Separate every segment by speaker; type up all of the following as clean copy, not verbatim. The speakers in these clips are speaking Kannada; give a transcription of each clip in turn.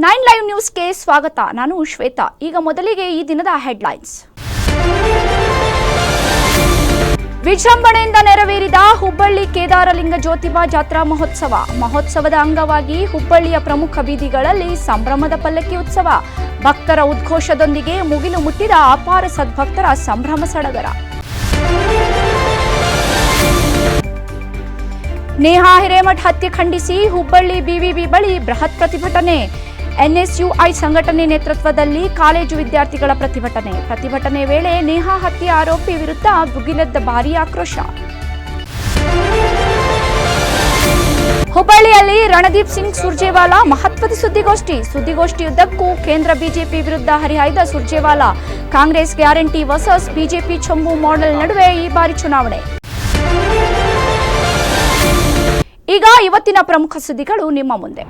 Speaker 1: 9 ಲೈವ್ ನ್ಯೂಸ್ಗೆ ಸ್ವಾಗತ. ನಾನು ಶ್ವೇತಾ. ಈಗ ಮೊದಲಿಗೆ ಈ ದಿನದ ಹೆಡ್ಲೈನ್ಸ್. ವಿಜೃಂಭಣೆಯಿಂದ ನೆರವೇರಿದ ಹುಬ್ಬಳ್ಳಿ ಕೇದಾರಲಿಂಗ ಜ್ಯೋತಿಬಾ ಜಾತ್ರಾ ಮಹೋತ್ಸವದ ಅಂಗವಾಗಿ ಹುಬ್ಬಳ್ಳಿಯ ಪ್ರಮುಖ ಬೀದಿಗಳಲ್ಲಿ ಸಂಭ್ರಮದ ಪಲ್ಲಕ್ಕಿ ಉತ್ಸವ. ಭಕ್ತರ ಉದ್ಘೋಷದೊಂದಿಗೆ ಮುಗಿಲು ಮುಟ್ಟಿದ ಅಪಾರ ಸದ್ಭಕ್ತರ ಸಂಭ್ರಮ ಸಡಗರ. ನೇಹಾ ಹಿರೇಮಠ್ ಹತ್ಯೆ ಖಂಡಿಸಿ ಹುಬ್ಬಳ್ಳಿ ಬಿವಿಬಿ ಬಳಿ ಬೃಹತ್ ಪ್ರತಿಭಟನೆ. ಎನ್ಎಸ್ಯುಐ ಸಂಘಟನೆ ನೇತೃತ್ವದಲ್ಲಿ ಕಾಲೇಜು ವಿದ್ಯಾರ್ಥಿಗಳ ಪ್ರತಿಭಟನೆ ವೇಳೆ ನೇಹಾ ಹತ್ಯೆ ಆರೋಪಿ ವಿರುದ್ಧ ಭುಗಿಲೆದ್ದ ಭಾರೀ ಆಕ್ರೋಶ. ಹುಬ್ಬಳ್ಳಿಯಲ್ಲಿ ರಣದೀಪ್ ಸಿಂಗ್ ಸುರ್ಜೇವಾಲಾ ಮಹತ್ವದ ಸುದ್ದಿಗೋಷ್ಠಿಯುದ್ದಕ್ಕೂ ಕೇಂದ್ರ ಬಿಜೆಪಿ ವಿರುದ್ಧ ಹರಿಹಾಯ್ದ Surjewala. Congress guarantee versus BJP ಚಂಬು ಮಾಡೆಲ್ ನಡುವೆ ಈ ಬಾರಿ ಚುನಾವಣೆ. ಈಗ ಇವತ್ತಿನ ಪ್ರಮುಖ ಸುದ್ದಿಗಳು ನಿಮ್ಮ ಮುಂದೆ.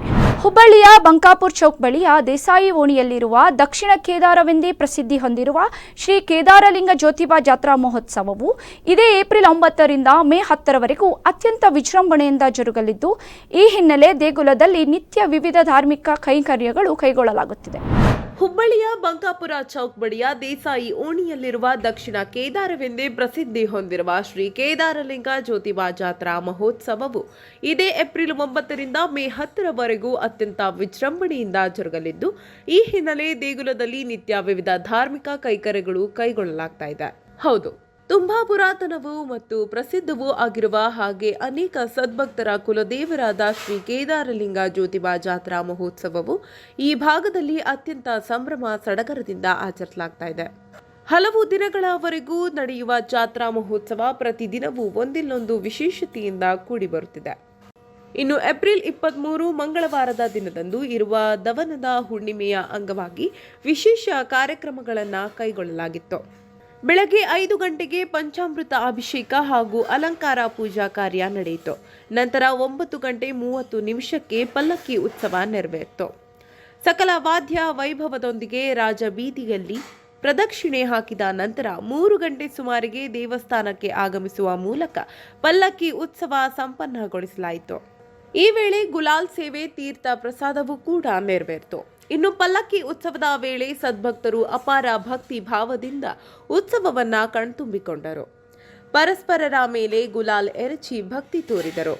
Speaker 1: ಹುಬ್ಬಳ್ಳಿಯ ಬಂಕಾಪುರ್ ಚೌಕ್ ಬಳಿಯ ದೇಸಾಯಿ ಓಣಿಯಲ್ಲಿರುವ ದಕ್ಷಿಣ ಕೇದಾರವೆಂದೇ ಪ್ರಸಿದ್ಧಿ ಹೊಂದಿರುವ ಶ್ರೀ ಕೇದಾರಲಿಂಗ ಜ್ಯೋತಿಬಾ ಜಾತ್ರಾ ಮಹೋತ್ಸವವು ಇದೇ ಏಪ್ರಿಲ್ 9ರಿಂದ ಮೇ 10ರವರೆಗೂ ಅತ್ಯಂತ ವಿಜೃಂಭಣೆಯಿಂದ ಜರುಗಲಿದ್ದು, ಈ ಹಿನ್ನೆಲೆ ದೇಗುಲದಲ್ಲಿ ನಿತ್ಯ ವಿವಿಧ ಧಾರ್ಮಿಕ ಕೈಂಕರ್ಯಗಳು ಕೈಗೊಳ್ಳಲಾಗುತ್ತಿದೆ.
Speaker 2: ಹುಬ್ಬಳ್ಳಿಯ ಬಂಕಾಪುರ ಚೌಕ್ ಬಳಿಯ ದೇಸಾಯಿ ಓಣಿಯಲ್ಲಿರುವ ದಕ್ಷಿಣ ಕೇದಾರವೆಂದೇ ಪ್ರಸಿದ್ಧಿ ಹೊಂದಿರುವ ಶ್ರೀ ಕೇದಾರಲಿಂಗ ಜ್ಯೋತಿಬಾ ಜಾತ್ರಾ ಮಹೋತ್ಸವವು ಇದೇ ಏಪ್ರಿಲ್ 9ರಿಂದ ಮೇ 10ರವರೆಗೂ ಅತ್ಯಂತ ವಿಜೃಂಭಣೆಯಿಂದ ಜರುಗಲಿದ್ದು, ಈ ಹಿನ್ನೆಲೆ ದೇಗುಲದಲ್ಲಿ ನಿತ್ಯ ವಿವಿಧ ಧಾರ್ಮಿಕ ಕೈಕರ್ಯಗಳು ಕೈಗೊಳ್ಳಲಾಗ್ತಾ ಇದೆ. ಹೌದು, ತುಂಬಾ ಪುರಾತನವೂ ಮತ್ತು ಪ್ರಸಿದ್ಧವೂ ಆಗಿರುವ ಹಾಗೆ ಅನೇಕ ಸದ್ಭಕ್ತರ ಕುಲದೇವರಾದ ಶ್ರೀ ಕೇದಾರಲಿಂಗ ಜ್ಯೋತಿಬಾ ಜಾತ್ರಾ ಮಹೋತ್ಸವವು ಈ ಭಾಗದಲ್ಲಿ ಅತ್ಯಂತ ಸಂಭ್ರಮ ಸಡಗರದಿಂದ ಆಚರಿಸಲಾಗ್ತಾ ಇದೆ. ಹಲವು ದಿನಗಳವರೆಗೂ ನಡೆಯುವ ಜಾತ್ರಾ ಮಹೋತ್ಸವ ಪ್ರತಿದಿನವೂ ಒಂದಿಲ್ಲೊಂದು ವಿಶೇಷತೆಯಿಂದ ಕೂಡಿ ಬರುತ್ತಿದೆ. ಇನ್ನು ಏಪ್ರಿಲ್ 23 ಮಂಗಳವಾರದ ದಿನದಂದು ಇರುವ ದವನದ ಹುಣ್ಣಿಮೆಯ ಅಂಗವಾಗಿ ವಿಶೇಷ ಕಾರ್ಯಕ್ರಮಗಳನ್ನು ಕೈಗೊಳ್ಳಲಾಗಿತ್ತು. ಬೆಳಗ್ಗೆ 5 ಗಂಟೆಗೆ ಪಂಚಾಮೃತ ಅಭಿಷೇಕ ಹಾಗೂ ಅಲಂಕಾರ ಪೂಜಾ ಕಾರ್ಯ ನಡೆಯಿತು. ನಂತರ 9:30 ಪಲ್ಲಕ್ಕಿ ಉತ್ಸವ ನೆರವೇರಿತು. ಸಕಲ ವಾದ್ಯ ವೈಭವದೊಂದಿಗೆ ರಾಜ ಬೀದಿಯಲ್ಲಿ ಪ್ರದಕ್ಷಿಣೆ ಹಾಕಿದ ನಂತರ 3 ಗಂಟೆ ಸುಮಾರಿಗೆ ದೇವಸ್ಥಾನಕ್ಕೆ ಆಗಮಿಸುವ ಮೂಲಕ ಪಲ್ಲಕ್ಕಿ ಉತ್ಸವ ಸಂಪನ್ನಗೊಳಿಸಲಾಯಿತು. ಈ ವೇಳೆ ಗುಲಾಲ್ ಸೇವೆ, ತೀರ್ಥ ಪ್ರಸಾದವೂ ಕೂಡ ನೆರವೇರಿತು. ಇನ್ನು ಪಲ್ಲಕ್ಕಿ ಉತ್ಸವದ ವೇಳೆ ಸದ್ಭಕ್ತರು ಅಪಾರ ಭಕ್ತಿ ಭಾವದಿಂದ ಉತ್ಸವವನ್ನ ಕಣ್ತುಂಬಿಕೊಂಡರು. ಪರಸ್ಪರರ ಮೇಲೆ ಗುಲಾಲ್ ಎರಚಿ ಭಕ್ತಿ ತೋರಿದರು.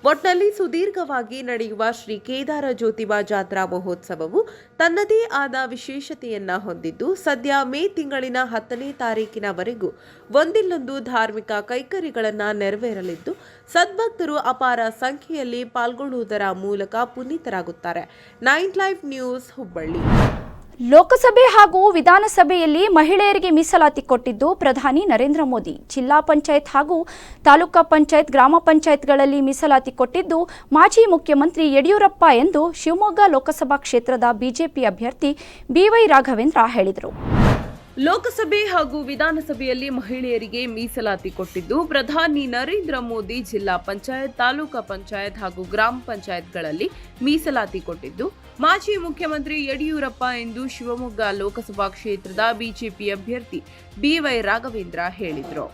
Speaker 2: ಒಟ್ನಲ್ಲಿ ಸುದೀರ್ಘವಾಗಿ ನಡೆಯುವ ಶ್ರೀ ಕೇದಾರ ಜ್ಯೋತಿಬಾ ಜಾತ್ರಾ ಮಹೋತ್ಸವವು ತನ್ನದೇ ಆದ ವಿಶೇಷತೆಯನ್ನ ಹೊಂದಿದ್ದು, ಸದ್ಯ ಮೇ ತಿಂಗಳಿನ 10ನೇ ತಾರೀಕಿನವರೆಗೂ ಒಂದಿಲ್ಲೊಂದು ಧಾರ್ಮಿಕ ಕೈಕರ್ಯಗಳನ್ನು ನೆರವೇರಲಿದ್ದು, ಸದ್ಭಕ್ತರು ಅಪಾರ ಸಂಖ್ಯೆಯಲ್ಲಿ ಪಾಲ್ಗೊಳ್ಳುವುದರ ಮೂಲಕ ಪುನೀತರಾಗುತ್ತಾರೆ. 9 ಲೈವ್ ನ್ಯೂಸ್, ಹುಬ್ಬಳ್ಳಿ.
Speaker 1: ಲೋಕಸಭೆ ಹಾಗೂ ವಿಧಾನಸಭೆಯಲ್ಲಿ ಮಹಿಳೆಯರಿಗೆ ಮೀಸಲಾತಿ ಕೊಟ್ಟಿದ್ದು ಪ್ರಧಾನಿ ನರೇಂದ್ರ ಮೋದಿ. ಜಿಲ್ಲಾ ಪಂಚಾಯತ್ ಹಾಗೂ ತಾಲೂಕಾ ಪಂಚಾಯತ್, ಗ್ರಾಮ ಪಂಚಾಯತ್ಗಳಲ್ಲಿ ಮೀಸಲಾತಿ ಕೊಟ್ಟಿದ್ದು ಮಾಜಿ ಮುಖ್ಯಮಂತ್ರಿ ಯಡಿಯೂರಪ್ಪ ಎಂದು ಶಿವಮೊಗ್ಗ ಲೋಕಸಭಾ ಕ್ಷೇತ್ರದ ಬಿಜೆಪಿ ಅಭ್ಯರ್ಥಿ ಬಿವೈ ರಾಘವೇಂದ್ರ ಹೇಳಿದರು.
Speaker 2: ಲೋಕಸಭೆ ಹಾಗೂ ವಿಧಾನಸಭೆಯಲ್ಲಿ ಮಹಿಳೆಯರಿಗೆ ಮೀಸಲಾತಿ ಕೊಟ್ಟಿದ್ದು ಪ್ರಧಾನಿ ನರೇಂದ್ರ ಮೋದಿ. ಜಿಲ್ಲಾ ಪಂಚಾಯತ್, ತಾಲೂಕಾ ಪಂಚಾಯತ್ ಹಾಗೂ ಗ್ರಾಮ ಪಂಚಾಯತ್ಗಳಲ್ಲಿ ಮೀಸಲಾತಿ ಕೊಟ್ಟಿದ್ದು ಮಾಜಿ ಮುಖ್ಯಮಂತ್ರಿ ಯಡಿಯೂರಪ್ಪ ಎಂದು ಶಿವಮೊಗ್ಗ ಲೋಕಸಭಾ ಕ್ಷೇತ್ರದ ಬಿಜೆಪಿ ಅಭ್ಯರ್ಥಿ ಬಿವೈ ರಾಘವೇಂದ್ರ ಹೇಳಿದರು.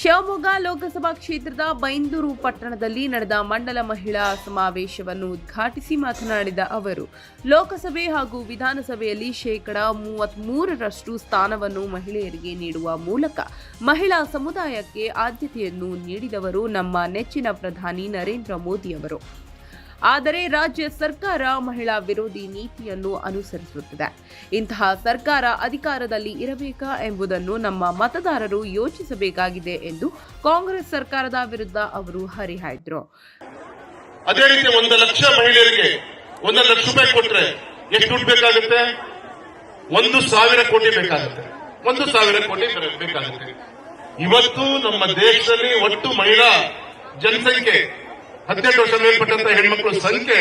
Speaker 2: ಶಿವಮೊಗ್ಗ ಲೋಕಸಭಾ ಕ್ಷೇತ್ರದ ಬೈಂದೂರು ಪಟ್ಟಣದಲ್ಲಿ ನಡೆದ ಮಂಡಲ ಮಹಿಳಾ ಸಮಾವೇಶವನ್ನು ಉದ್ಘಾಟಿಸಿ ಮಾತನಾಡಿದ ಅವರು, ಲೋಕಸಭೆ ಹಾಗೂ ವಿಧಾನಸಭೆಯಲ್ಲಿ 33% ಸ್ಥಾನವನ್ನು ಮಹಿಳೆಯರಿಗೆ ನೀಡುವ ಮೂಲಕ ಮಹಿಳಾ ಸಮುದಾಯಕ್ಕೆ ಆದ್ಯತೆಯನ್ನು ನೀಡಿದವರು ನಮ್ಮ ನೆಚ್ಚಿನ ಪ್ರಧಾನಿ ನರೇಂದ್ರ ಮೋದಿ ಅವರು. ಆದರೆ ರಾಜ್ಯ ಸರ್ಕಾರ ಮಹಿಳಾ ವಿರೋಧಿ ನೀತಿಯನ್ನು ಅನುಸರಿಸುತ್ತಿದೆ. ಇಂತಹ ಸರ್ಕಾರ ಅಧಿಕಾರದಲ್ಲಿ ಇರಬೇಕಾ ಎಂಬುದನ್ನು ನಮ್ಮ ಮತದಾರರು ಯೋಚಿಸಬೇಕಾಗಿದೆ ಎಂದು ಕಾಂಗ್ರೆಸ್ ಸರ್ಕಾರದ ವಿರುದ್ಧ ಅವರು ಹರಿಹಾಯ್ದರು.
Speaker 3: ಅದೇ ರೀತಿ 1 ಲಕ್ಷ ಮಹಿಳೆಯರಿಗೆ 1 ಲಕ್ಷ ರೂಪಾಯಿ ಕೊಟ್ರೆ ಎಷ್ಟು ದುಡ್ಡು ಬೇಕಾಗುತ್ತೆ? 1,000 ಕೋಟಿ ಬೇಕಾಗುತ್ತೆ. 1,000 ಕೋಟಿ ಬೇಕಾಗುತ್ತೆ. ಇವತ್ತು ನಮ್ಮ ದೇಶದಲ್ಲಿ ಒಟ್ಟು ಮಹಿಳಾ ಜನಸಂಖ್ಯೆ 18 ವರ್ಷ ಮೇಲ್ಪಟ್ಟಂತ ಹೆಣ್ಮಕ್ಳ ಸಂಖ್ಯೆ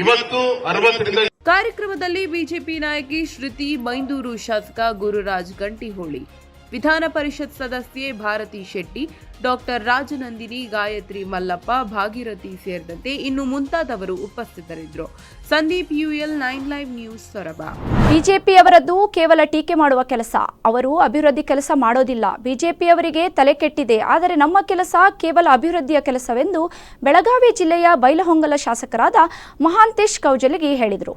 Speaker 3: ಇವತ್ತು 60ರಿಂದ.
Speaker 2: ಕಾರ್ಯಕ್ರಮದಲ್ಲಿ ಬಿಜೆಪಿ ನಾಯಕಿ ಶ್ರುತಿ, ಮೈಂದೂರು ಶಾಸಕ ಗುರುರಾಜ್ ಗಂಟಿಹೊಳಿ, ವಿಧಾನ ಪರಿಷತ್ ಸದಸ್ಯೆ ಭಾರತಿ ಶೆಟ್ಟಿ, ಡಾಕ್ಟರ್ ರಾಜನಂದಿನಿ, ಗಾಯತ್ರಿ ಮಲ್ಲಪ್ಪ, ಭಾಗೀರಥಿ ಸೇರಿದಂತೆ ಇನ್ನು ಮುಂತಾದವರು ಉಪಸ್ಥಿತರಿದ್ದರು. Sandeep, UL 9 live news, Soraba.
Speaker 1: ಬಿಜೆಪಿಯವರದ್ದು ಕೇವಲ ಟೀಕೆ ಮಾಡುವ ಕೆಲಸ. ಅವರು ಅಭಿವೃದ್ಧಿ ಕೆಲಸ ಮಾಡೋದಿಲ್ಲ. ಬಿಜೆಪಿಯವರಿಗೆ ತಲೆ ಕೆಟ್ಟಿದೆ. ಆದರೆ ನಮ್ಮ ಕೆಲಸ ಕೇವಲ ಅಭಿವೃದ್ಧಿಯ ಕೆಲಸವೆಂದು ಬೆಳಗಾವಿ ಜಿಲ್ಲೆಯ ಬೈಲಹೊಂಗಲ ಶಾಸಕರಾದ ಮಹಾಂತೇಶ್ ಕೌಜಲಗಿ ಹೇಳಿದರು.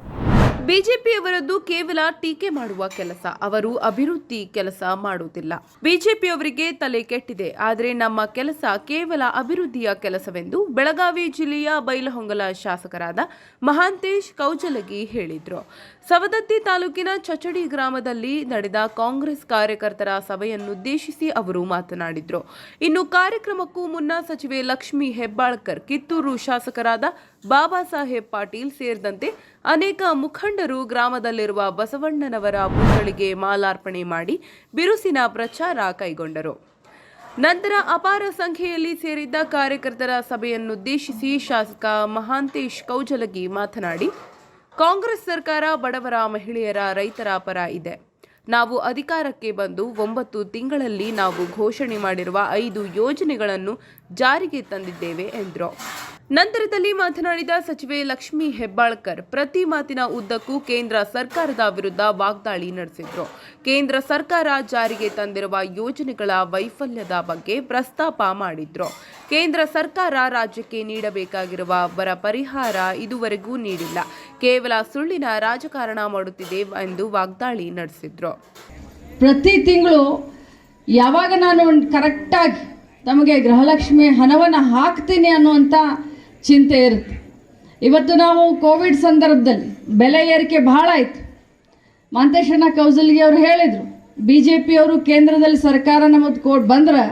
Speaker 2: ಬಿಜೆಪಿಯವರದ್ದು ಕೇವಲ ಟೀಕೆ ಮಾಡುವ ಕೆಲಸ. ಅವರು ಅಭಿವೃದ್ಧಿ ಕೆಲಸ ಮಾಡುವುದಿಲ್ಲ. ಬಿಜೆಪಿಯವರಿಗೆ ತಲೆ ಕೆಟ್ಟಿದೆ. ಆದರೆ ನಮ್ಮ ಕೆಲಸ ಕೇವಲ ಅಭಿವೃದ್ಧಿಯ ಕೆಲಸವೆಂದು ಬೆಳಗಾವಿ ಜಿಲ್ಲೆಯ ಬೈಲಹೊಂಗಲ ಶಾಸಕರಾದ ಮಹಾಂತೇಶ್ ಕೌಜಲಗಿ ಹೇಳಿದರು. ಸವದತ್ತಿ ತಾಲೂಕಿನ ಚಚಡಿ ಗ್ರಾಮದಲ್ಲಿ ನಡೆದ ಕಾಂಗ್ರೆಸ್ ಕಾರ್ಯಕರ್ತರ ಸಭೆಯನ್ನುದ್ದೇಶಿಸಿ ಅವರು ಮಾತನಾಡಿದರು. ಇನ್ನು ಕಾರ್ಯಕ್ರಮಕ್ಕೂ ಮುನ್ನ ಸಚಿವೆ ಲಕ್ಷ್ಮೀ ಹೆಬ್ಬಾಳ್ಕರ್, ಕಿತ್ತೂರು ಶಾಸಕರಾದ ಬಾಬಾ ಸಾಹೇಬ್ ಪಾಟೀಲ್ ಸೇರಿದಂತೆ ಅನೇಕ ಮುಖಂಡರು ಗ್ರಾಮದಲ್ಲಿರುವ ಬಸವಣ್ಣನವರ ಪುತ್ಥಳಿಗೆ ಮಾಲಾರ್ಪಣೆ ಮಾಡಿ ಬಿರುಸಿನ ಪ್ರಚಾರ ಕೈಗೊಂಡರು. ನಂತರ ಅಪಾರ ಸಂಖ್ಯೆಯಲ್ಲಿ ಸೇರಿದ್ದ ಕಾರ್ಯಕರ್ತರ ಸಭೆಯನ್ನುದ್ದೇಶಿಸಿ ಶಾಸಕ ಮಹಾಂತೇಶ್ ಕೌಜಲಗಿ ಮಾತನಾಡಿ, ಕಾಂಗ್ರೆಸ್ ಸರ್ಕಾರ ಬಡವರ, ಮಹಿಳೆಯರ, ರೈತರ ಪರ ಇದೆ. ನಾವು ಅಧಿಕಾರಕ್ಕೆ ಬಂದು 9 ತಿಂಗಳಲ್ಲಿ ನಾವು ಘೋಷಣೆ ಮಾಡಿರುವ 5 ಯೋಜನೆಗಳನ್ನು ಜಾರಿಗೆ ತಂದಿದ್ದೇವೆ ಎಂದರು. ನಂತರದಲ್ಲಿ ಮಾತನಾಡಿದ ಸಚಿವೆ ಲಕ್ಷ್ಮೀ ಹೆಬ್ಬಾಳ್ಕರ್ ಪ್ರತಿ ಮಾತಿನ ಉದ್ದಕ್ಕೂ ಕೇಂದ್ರ ಸರ್ಕಾರದ ವಿರುದ್ಧ ವಾಗ್ದಾಳಿ ನಡೆಸಿದ್ರು. ಕೇಂದ್ರ ಸರ್ಕಾರ ಜಾರಿಗೆ ತಂದಿರುವ ಯೋಜನೆಗಳ ವೈಫಲ್ಯದ ಬಗ್ಗೆ ಪ್ರಸ್ತಾಪ ಮಾಡಿದ್ರು. ಕೇಂದ್ರ ಸರ್ಕಾರ ರಾಜ್ಯಕ್ಕೆ ನೀಡಬೇಕಾಗಿರುವ ಬರ ಪರಿಹಾರ ಇದುವರೆಗೂ ನೀಡಿಲ್ಲ, ಕೇವಲ ಸುಳ್ಳಿನ ರಾಜಕಾರಣ ಮಾಡುತ್ತಿದೆ ಎಂದು ವಾಗ್ದಾಳಿ ನಡೆಸಿದ್ರು.
Speaker 4: ಪ್ರತಿ ತಿಂಗಳು ಯಾವಾಗ ನಾನು ಕರೆಕ್ಟಾಗಿ ತಮಗೆ ಗೃಹಲಕ್ಷ್ಮಿ ಹಣವನ್ನು ಹಾಕ್ತೀನಿ ಅನ್ನುವಂಥ ಚಿಂತೆ ಇರುತ್ತೆ. ಇವತ್ತು ನಾವು ಕೋವಿಡ್ ಸಂದರ್ಭದಲ್ಲಿ ಬೆಲೆ ಏರಿಕೆ ಭಾಳ ಆಯಿತು. ಮಹಾಂತೇಶಣ್ಣ ಕೌಜಲಗಿ ಅವರು ಹೇಳಿದರು, BJP ಅವರು ಕೇಂದ್ರದಲ್ಲಿ ಸರ್ಕಾರ ನಮ್ಮದು ಬಂದ್ರೆ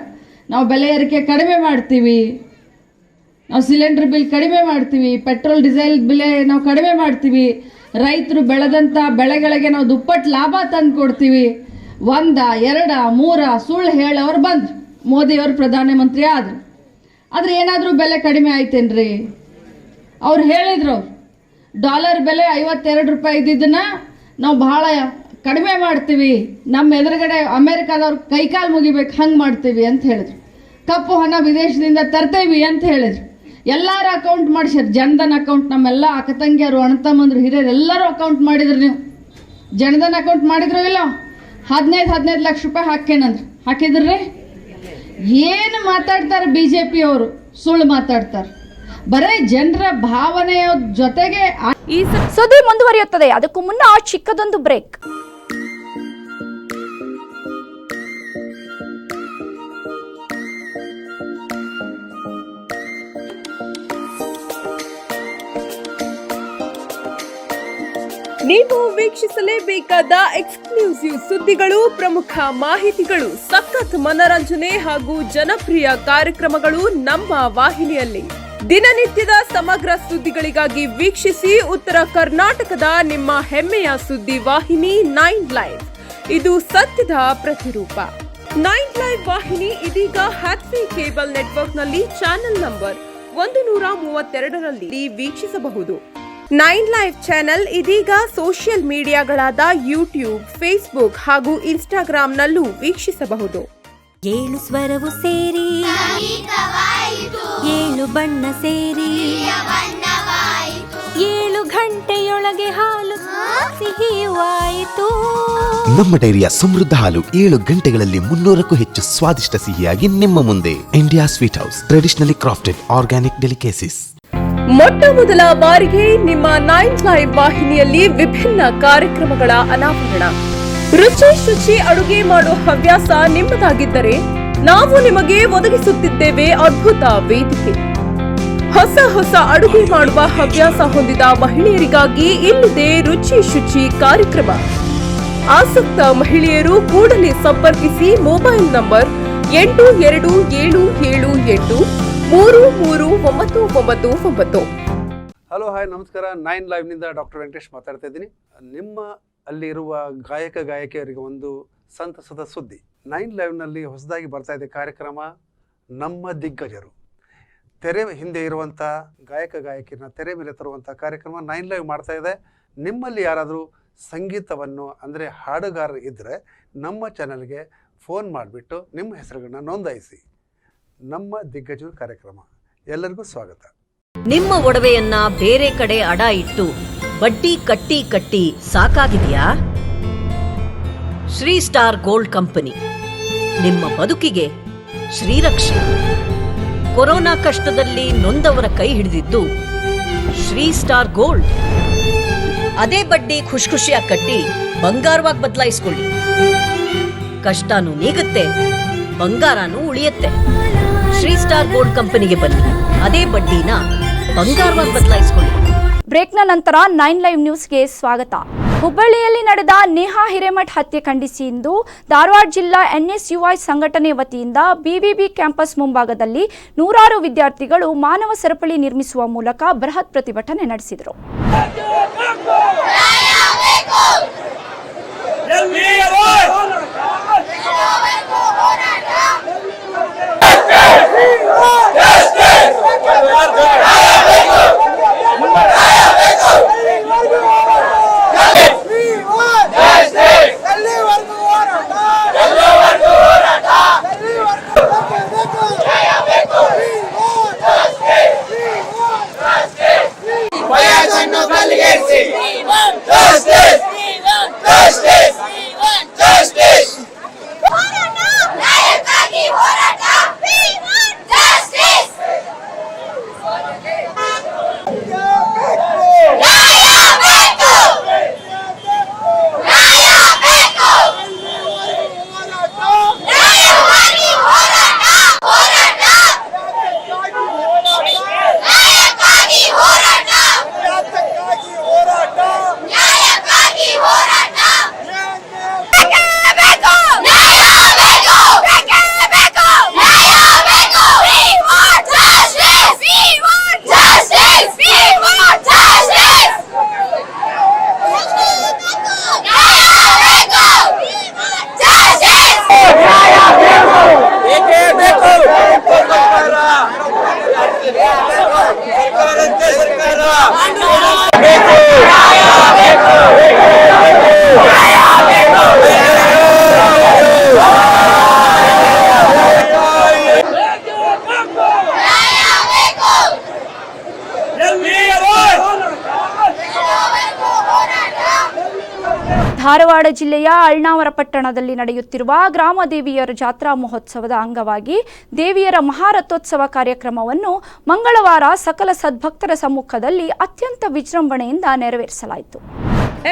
Speaker 4: ನಾವು ಬೆಲೆ ಏರಿಕೆ ಕಡಿಮೆ ಮಾಡ್ತೀವಿ, ನಾವು ಸಿಲಿಂಡರ್ ಬಿಲ್ ಕಡಿಮೆ ಮಾಡ್ತೀವಿ, ಪೆಟ್ರೋಲ್ ಡೀಸೆಲ್ ಬೆಲೆ ನಾವು ಕಡಿಮೆ ಮಾಡ್ತೀವಿ, ರೈತರು ಬೆಳೆದಂಥ ಬೆಳೆಗಳಿಗೆ ನಾವು ದುಪ್ಪಟ್ಟು ಲಾಭ ತಂದು ಕೊಡ್ತೀವಿ. 1, 2, 3 ಸುಳ್ಳು ಹೇಳೋರು ಬಂದರು. ಮೋದಿಯವರು ಪ್ರಧಾನಮಂತ್ರಿ ಆದರು. ಆದರೆ ಏನಾದರೂ ಬೆಲೆ ಕಡಿಮೆ ಆಯ್ತೇನ್ರಿ? ಅವ್ರು ಹೇಳಿದ್ರು, ಡಾಲರ್ ಬೆಲೆ 52 ರೂಪಾಯಿ ಇದ್ದಿದ್ದನ್ನು ನಾವು ಭಾಳ ಕಡಿಮೆ ಮಾಡ್ತೀವಿ, ನಮ್ಮ ಎದುರುಗಡೆ ಅಮೇರಿಕಾದವ್ರು ಕೈಕಾಲು ಮುಗಿಬೇಕು ಹಂಗೆ ಮಾಡ್ತೀವಿ ಅಂತ ಹೇಳಿದ್ರು. ಕಪ್ಪು ಹಣ ವಿದೇಶದಿಂದ ತರ್ತೇವಿ ಅಂತ ಹೇಳಿದ್ರು. ಎಲ್ಲರೂ ಅಕೌಂಟ್ ಮಾಡಿಸ್ಯಾರ, ಜನಧನ್ ಅಕೌಂಟ್. ನಮ್ಮೆಲ್ಲ ಅಕ್ಕ ತಂಗಿಯರು, ಅಣ್ಣತಮ್ಮಂದ್ರು, ಹಿರಿಯರು ಎಲ್ಲರೂ ಅಕೌಂಟ್ ಮಾಡಿದ್ರು. ನೀವು ಜನಧನ್ ಅಕೌಂಟ್ ಮಾಡಿದ್ರು ಇಲ್ಲ? 15 ಲಕ್ಷ ರೂಪಾಯಿ ಹಾಕೇನಂದ್ರು, ಹಾಕಿದ್ರಿ? ಏನು ಮಾತಾಡ್ತಾರೆ BJP ಅವರು? ಸುಳ್ಳು ಮಾತಾಡ್ತಾರೆ. ಬರೇ ಜನರ ಭಾವನೆಯ ಜೊತೆಗೆ
Speaker 1: ಈ ಸುದ್ದಿ ಮುಂದುವರಿಯುತ್ತದೆ. ಅದಕ್ಕೂ ಮುನ್ನ ಚಿಕ್ಕದೊಂದು ಬ್ರೇಕ್.
Speaker 2: ನೀವು ವೀಕ್ಷಿಸಲೇಬೇಕಾದ ಎಕ್ಸ್ಕ್ಲೂಸಿವ್ ಸುದ್ದಿಗಳು, ಪ್ರಮುಖ ಮಾಹಿತಿಗಳು, ಸಖತ್ ಮನರಂಜನೆ ಹಾಗೂ ಜನಪ್ರಿಯ ಕಾರ್ಯಕ್ರಮಗಳು ನಮ್ಮ ವಾಹಿನಿಯಲ್ಲಿ. ದಿನನಿತ್ಯದ ಸಮಗ್ರ ಸುದ್ದಿಗಳಿಗಾಗಿ ವೀಕ್ಷಿಸಿ ಉತ್ತರ ಕರ್ನಾಟಕದ ನಿಮ್ಮ ಹೆಮ್ಮೆಯ ಸುದ್ದಿ ವಾಹಿನಿ 9 ಲೈವ್. ಇದು ಸತ್ಯದ ಪ್ರತಿರೂಪ. 9 ಲೈವ್ ವಾಹಿನಿ ಇದೀಗ ಹ್ಯಾಥ್ವೇ ಕೇಬಲ್ ನೆಟ್ವರ್ಕ್ನಲ್ಲಿ ಚಾನೆಲ್ ನಂಬರ್ 132ರಲ್ಲಿ ವೀಕ್ಷಿಸಬಹುದು. 9 ಲೈವ್ ಚಾನೆಲ್ ಇದೀಗ ಸೋಷಿಯಲ್ ಮೀಡಿಯಾಗಳಾದ ಯೂಟ್ಯೂಬ್, ಫೇಸ್ಬುಕ್ ಹಾಗೂ ಇನ್ಸ್ಟಾಗ್ರಾಂನಲ್ಲೂ ವೀಕ್ಷಿಸಬಹುದು.
Speaker 5: 7 ಸ್ವರವು ಸೇರಿ 7 ಬಣ್ಣ ಸೇರಿ 7 ಗಂಟೆಯೊಳಗೆ ಹಾಲು ಸಿಹಿಯಾಯಿತು.
Speaker 6: ನಮ್ಮ ಡೈರಿಯ ಸಮೃದ್ಧ ಹಾಲು 7 ಗಂಟೆಗಳಲ್ಲಿ 300ಕ್ಕೂ ಹೆಚ್ಚು ಸ್ವಾದಿಷ್ಟ ಸಿಹಿಯಾಗಿ ನಿಮ್ಮ ಮುಂದೆ. India sweet house, traditionally crafted organic delicacies.
Speaker 2: ಮೊಟ್ಟ ಮೊದಲ ಬಾರಿಗೆ ನಿಮ್ಮ 9 ಲೈವ್ ವಾಹಿನಿಯಲ್ಲಿ ವಿಭಿನ್ನ ಕಾರ್ಯಕ್ರಮಗಳ ಅನಾವರಣ. ರುಚಿ ಅಡುಗೆ ಮಾಡೋ ಹವ್ಯಾಸ ನಿಮ್ಮದಾಗಿದ್ದರೆ ನಾವು ನಿಮಗೆ ಒದಗಿಸುತ್ತಿದ್ದೇವೆ ಅದ್ಭುತ ವೇದಿಕೆ. ಹೊಸ ಹೊಸ ಅಡುಗೆ ಮಾಡುವ ಹವ್ಯಾಸ ಹೊಂದಿದ ಮಹಿಳೆಯರಿಗಾಗಿ ಇಲ್ಲಿದೆ ರುಚಿ ಶುಚಿ ಕಾರ್ಯಕ್ರಮ. ಆಸಕ್ತ ಮಹಿಳೆಯರು ಕೂಡಲೇ ಸಂಪರ್ಕಿಸಿ ಮೊಬೈಲ್ ನಂಬರ್ 8278339999.
Speaker 7: ಹಲೋ ಹಾಯ್ ನಮಸ್ಕಾರ. 9 ಲೈವ್ನಿಂದ ಡಾಕ್ಟರ್ ವೆಂಕಟೇಶ್ ಮಾತಾಡ್ತಾ ಇದ್ದೀನಿ. ನಿಮ್ಮ ಅಲ್ಲಿರುವ ಗಾಯಕಿಯರಿಗೆ ಒಂದು ಸಂತಸದ ಸುದ್ದಿ. 9 ಲೈವ್ನಲ್ಲಿ ಹೊಸದಾಗಿ ಬರ್ತಾ ಇದೆ ಕಾರ್ಯಕ್ರಮ ನಮ್ಮ ದಿಗ್ಗಜರು. ತೆರೆ ಹಿಂದೆ ಇರುವಂಥ ಗಾಯಕಿಯರನ್ನ ತೆರೆ ಮೇಲೆ ತರುವಂಥ ಕಾರ್ಯಕ್ರಮ 9 ಲೈವ್ ಮಾಡ್ತಾ ಇದೆ. ನಿಮ್ಮಲ್ಲಿ ಯಾರಾದರೂ ಸಂಗೀತವನ್ನು ಅಂದರೆ ಹಾಡುಗಾರರು ಇದ್ದರೆ ನಮ್ಮ ಚಾನಲ್ಗೆ ಫೋನ್ ಮಾಡಿಬಿಟ್ಟು ನಿಮ್ಮ ಹೆಸರುಗಳನ್ನ ನೋಂದಾಯಿಸಿ. ನಮ್ಮ ದಿಗ್ಗಜರು ಕಾರ್ಯಕ್ರಮ ಎಲ್ಲರಿಗೂ ಸ್ವಾಗತ.
Speaker 8: ನಿಮ್ಮ ಒಡವೆಯನ್ನ ಬೇರೆ ಕಡೆ ಅಡ ಇಟ್ಟು ಬಡ್ಡಿ ಕಟ್ಟಿ ಕಟ್ಟಿ ಸಾಕಾಗಿದೆಯಾ? ಶ್ರೀ ಸ್ಟಾರ್ ಗೋಲ್ಡ್ ಕಂಪನಿ ನಿಮ್ಮ ಬದುಕಿಗೆ ಶ್ರೀರಕ್ಷೆ. ಕೊರೋನಾ ಕಷ್ಟದಲ್ಲಿ ನೊಂದವರ ಕೈ ಹಿಡಿದಿದ್ದು ಶ್ರೀ ಸ್ಟಾರ್ ಗೋಲ್ಡ್. ಅದೇ ಬಡ್ಡಿ ಖುಷಿಯಾಗಿ ಕಟ್ಟಿ ಬಂಗಾರವಾಗಿ ಬದಲಾಯಿಸ್ಕೊಳ್ಳಿ. ಕಷ್ಟನೂ ನೀಗುತ್ತೆ, ಬಂಗಾರನೂ ಉಳಿಯುತ್ತೆ. ಶ್ರೀ ಸ್ಟಾರ್ ಗೋಲ್ಡ್ ಕಂಪನಿಗೆ ಬನ್ನಿ, ಅದೇ ಬಡ್ಡಿನ ಬಂಗಾರವಾಗಿ ಬದಲಾಯಿಸ್ಕೊಳ್ಳಿ.
Speaker 1: ಬ್ರೇಕ್ನ ನಂತರ 9 ಲೈವ್ ನ್ಯೂಸ್ಗೆ ಸ್ವಾಗತ. ಹುಬ್ಬಳ್ಳಿಯಲ್ಲಿ ನಡೆದ ನೇಹಾ ಹಿರೇಮಠ್ ಹತ್ಯೆ ಖಂಡಿಸಿ ಇಂದು ಧಾರವಾಡ ಜಿಲ್ಲಾ NSUI ಸಂಘಟನೆ ವತಿಯಿಂದ BVB ಕ್ಯಾಂಪಸ್ ಮುಂಭಾಗದಲ್ಲಿ ನೂರಾರು ವಿದ್ಯಾರ್ಥಿಗಳು ಮಾನವ ಸರಪಳಿ ನಿರ್ಮಿಸುವ ಮೂಲಕ ಬೃಹತ್ ಪ್ರತಿಭಟನೆ ನಡೆಸಿದರು. ಧಾರವಾಡ ಜಿಲ್ಲೆಯ ಅಳ್ನಾವರ ಪಟ್ಟಣದಲ್ಲಿ ನಡೆಯುತ್ತಿರುವ ಗ್ರಾಮ ದೇವಿಯರ ಜಾತ್ರಾ ಮಹೋತ್ಸವದ ಅಂಗವಾಗಿ ದೇವಿಯರ ಮಹಾರಥೋತ್ಸವ ಕಾರ್ಯಕ್ರಮವನ್ನು ಮಂಗಳವಾರ ಸಕಲ ಸದ್ಭಕ್ತರ ಸಮ್ಮುಖದಲ್ಲಿ ಅತ್ಯಂತ ವಿಜೃಂಭಣೆಯಿಂದ ನೆರವೇರಿಸಲಾಯಿತು.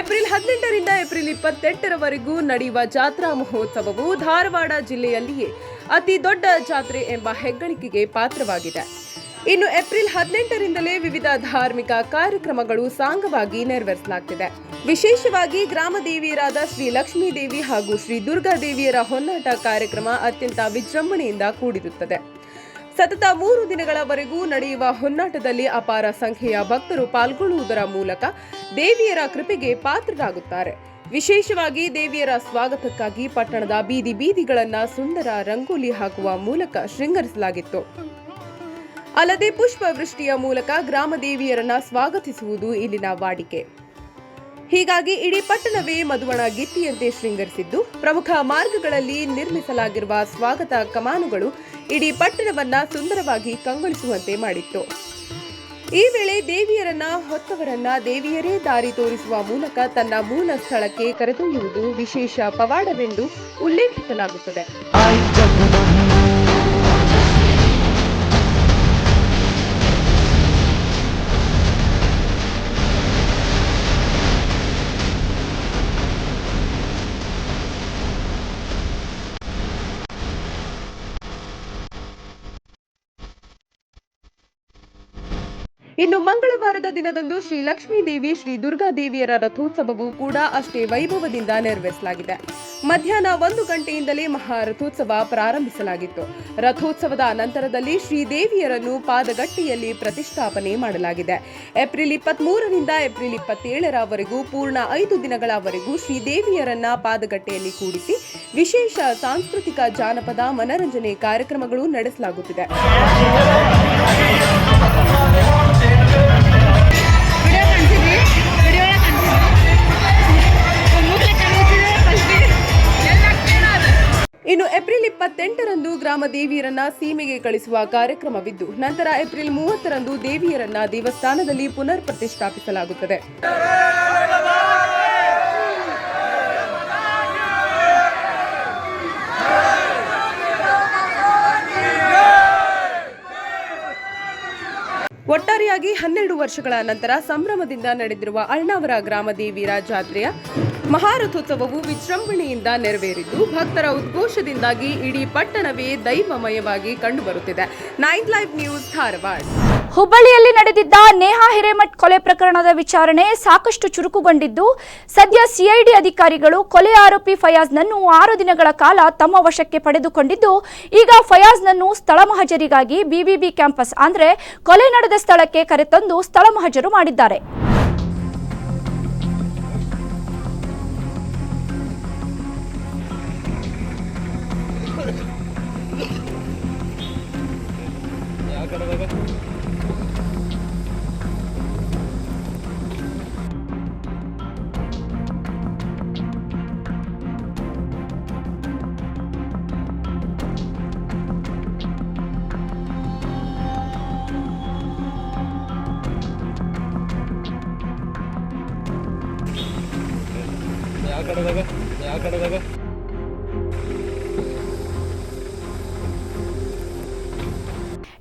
Speaker 2: ಏಪ್ರಿಲ್ 18ರಿಂದ ಏಪ್ರಿಲ್ 28ರವರೆಗೂ ನಡೆಯುವ ಜಾತ್ರಾ ಮಹೋತ್ಸವವು ಧಾರವಾಡ ಜಿಲ್ಲೆಯಲ್ಲಿಯೇ ಅತಿ ದೊಡ್ಡ ಜಾತ್ರೆ ಎಂಬ ಹೆಗ್ಗಳಿಕೆಗೆ ಪಾತ್ರವಾಗಿದೆ. ಇನ್ನು ಏಪ್ರಿಲ್ 18ರಿಂದಲೇ ವಿವಿಧ ಧಾರ್ಮಿಕ ಕಾರ್ಯಕ್ರಮಗಳು ಸಾಂಗವಾಗಿ ನೆರವೇರಿಸಲಾಗುತ್ತಿದೆ. ವಿಶೇಷವಾಗಿ ಗ್ರಾಮ ದೇವಿಯರಾದ ಶ್ರೀ ಲಕ್ಷ್ಮೀ ದೇವಿ ಹಾಗೂ ಶ್ರೀ ದುರ್ಗಾ ದೇವಿಯರ ಹೊನ್ನಾಟ ಕಾರ್ಯಕ್ರಮ ಅತ್ಯಂತ ವಿಜೃಂಭಣೆಯಿಂದ ಕೂಡಿರುತ್ತದೆ. ಸತತ 3 ದಿನಗಳವರೆಗೂ ನಡೆಯುವ ಹೊನ್ನಾಟದಲ್ಲಿ ಅಪಾರ ಸಂಖ್ಯೆಯ ಭಕ್ತರು ಪಾಲ್ಗೊಳ್ಳುವುದರ ಮೂಲಕ ದೇವಿಯರ ಕೃಪೆಗೆ ಪಾತ್ರರಾಗುತ್ತಾರೆ. ವಿಶೇಷವಾಗಿ ದೇವಿಯರ ಸ್ವಾಗತಕ್ಕಾಗಿ ಪಟ್ಟಣದ ಬೀದಿ ಬೀದಿಗಳನ್ನ ಸುಂದರ ರಂಗೋಲಿ ಹಾಕುವ ಮೂಲಕ ಶೃಂಗರಿಸಲಾಗಿತ್ತು. ಅಲ್ಲದೆ ಪುಷ್ಪವೃಷ್ಟಿಯ ಮೂಲಕ ಗ್ರಾಮ ದೇವಿಯರನ್ನ ಸ್ವಾಗತಿಸುವುದು ಇಲ್ಲಿನ ವಾಡಿಕೆ. ಹೀಗಾಗಿ ಇಡೀ ಪಟ್ಟಣವೇ ಮಧುವಣ ಗಿತ್ತಿಯಂತೆ ಶೃಂಗರಿಸಿದ್ದು, ಪ್ರಮುಖ ಮಾರ್ಗಗಳಲ್ಲಿ ನಿರ್ಮಿಸಲಾಗಿರುವ ಸ್ವಾಗತ ಕಮಾನುಗಳು ಇಡೀ ಪಟ್ಟಣವನ್ನ ಸುಂದರವಾಗಿ ಕಂಗೊಳಿಸುವಂತೆ ಮಾಡಿತ್ತು. ಈ ವೇಳೆ ದೇವಿಯರನ್ನ ಹೊತ್ತವರನ್ನ ದೇವಿಯರೇ ದಾರಿ ತೋರಿಸುವ ಮೂಲಕ ತನ್ನ ಮೂಲ ಸ್ಥಳಕ್ಕೆ ಕರೆದೊಯ್ಯುವುದು ವಿಶೇಷ ಪವಾಡವೆಂದು ಉಲ್ಲೇಖಿಸಲಾಗುತ್ತದೆ. ಇನ್ನು ಮಂಗಳವಾರದ ದಿನದಂದು ಶ್ರೀ ಲಕ್ಷ್ಮೀ ದೇವಿ ಶ್ರೀ ದುರ್ಗಾದೇವಿಯರ ರಥೋತ್ಸವವು ಕೂಡ ಅಷ್ಟೇ ವೈಭವದಿಂದ ನೆರವೇರಿಸಲಾಗಿದೆ. ಮಧ್ಯಾಹ್ನ 1 ಗಂಟೆಯಿಂದಲೇ ಮಹಾರಥೋತ್ಸವ ಪ್ರಾರಂಭಿಸಲಾಗಿತ್ತು. ರಥೋತ್ಸವದ ನಂತರದಲ್ಲಿ ಶ್ರೀದೇವಿಯರನ್ನು ಪಾದಗಟ್ಟಿಯಲ್ಲಿ ಪ್ರತಿಷ್ಠಾಪನೆ ಮಾಡಲಾಗಿದೆ. ಏಪ್ರಿಲ್ 23ರಿಂದ ಏಪ್ರಿಲ್ 27ರವರೆಗೂ ಪೂರ್ಣ 5 ದಿನಗಳವರೆಗೂ ಶ್ರೀದೇವಿಯರನ್ನ ಪಾದಗಟ್ಟೆಯಲ್ಲಿ ಕೂಡಿಸಿ ವಿಶೇಷ ಸಾಂಸ್ಕೃತಿಕ ಜಾನಪದ ಮನರಂಜನೆ ಕಾರ್ಯಕ್ರಮಗಳು ನಡೆಸಲಾಗುತ್ತಿದೆ. ಇನ್ನು ಏಪ್ರಿಲ್ 28ರಂದು ಗ್ರಾಮ ದೇವಿಯರನ್ನ ಸೀಮೆಗೆ ಕಳಿಸುವ ಕಾರ್ಯಕ್ರಮವಿದ್ದು, ನಂತರ ಏಪ್ರಿಲ್ 30ರಂದು ದೇವಿಯರನ್ನ ದೇವಸ್ಥಾನದಲ್ಲಿ ಪುನರ್ ಪ್ರತಿಷ್ಠಾಪಿಸಲಾಗುತ್ತದೆ. ಒಟ್ಟಾರೆಯಾಗಿ 12 ವರ್ಷಗಳ ನಂತರ ಸಂಭ್ರಮದಿಂದ ನಡೆದಿರುವ ಅಳ್ನಾವರ ಗ್ರಾಮ ದೇವಿಯರ ಜಾತ್ರೆಯ ಮಹಾರಥೋತ್ಸವವು ವಿಜೃಂಭಣೆಯಿಂದ ನೆರವೇರಿದ್ದು, ಭಕ್ತರ ಉದ್ಘೋಷದಿಂದಾಗಿ ಇಡೀ ಪಟ್ಟಣವೇ ದೈವಮಯವಾಗಿ ಕಂಡುಬರುತ್ತಿದೆ. 9 ಲೈವ್ ನ್ಯೂಸ್, ಧಾರವಾಡ.
Speaker 1: ಹುಬ್ಬಳ್ಳಿಯಲ್ಲಿ ನಡೆದಿದ್ದ ನೇಹಾ ಹಿರೇಮಠ್ ಕೊಲೆ ಪ್ರಕರಣದ ವಿಚಾರಣೆ ಸಾಕಷ್ಟು ಚುರುಕುಗೊಂಡಿದ್ದು, ಸದ್ಯ ಸಿಐಡಿ ಅಧಿಕಾರಿಗಳು ಕೊಲೆ ಆರೋಪಿ ಫಯಾಜ್ನನ್ನು 6 ದಿನಗಳ ಕಾಲ ತಮ್ಮ ವಶಕ್ಕೆ ಪಡೆದುಕೊಂಡಿದ್ದು, ಈಗ ಫಯಾಜ್ನನ್ನು ಸ್ಥಳ ಮಹಜರಿಗಾಗಿ ಬಿಬಿಬಿ ಕ್ಯಾಂಪಸ್ ಅಂದರೆ ಕೊಲೆ ನಡೆದ ಸ್ಥಳಕ್ಕೆ ಕರೆತಂದು ಸ್ಥಳ ಮಹಜರು ಮಾಡಿದ್ದಾರೆ.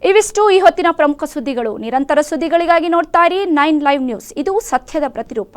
Speaker 1: ಇವಿಷ್ಟು ಈ ಹೊತ್ತಿನ ಪ್ರಮುಖ ಸುದ್ದಿಗಳು. ನಿರಂತರ ಸುದ್ದಿಗಳಿಗಾಗಿ ನೋಡ್ತಾ ಇರಿ 9 ಲೈವ್ ನ್ಯೂಸ್. ಇದು ಸತ್ಯದ ಪ್ರತಿರೂಪ.